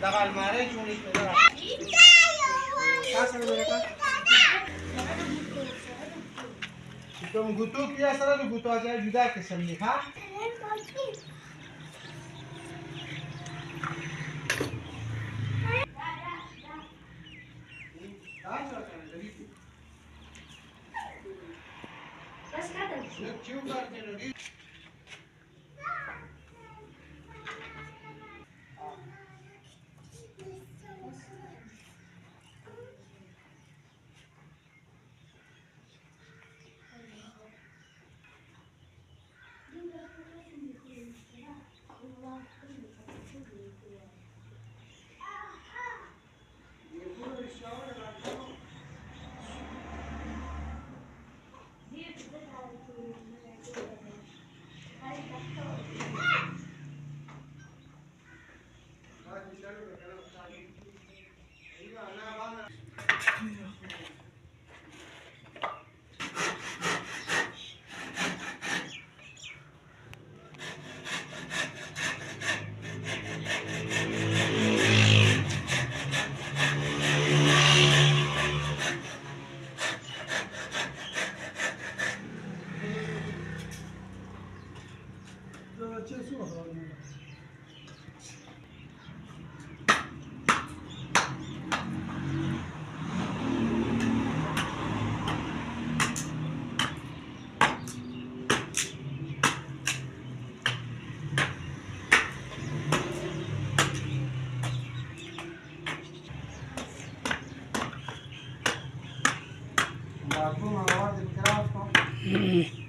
La calmaré, chulito. Pásame de acá. तुम गुतु किया sir गुतु आ जाए जुदा के सब लिखा बस का क्यों करते हो बाथरूम आवाज दिख रहा है आपको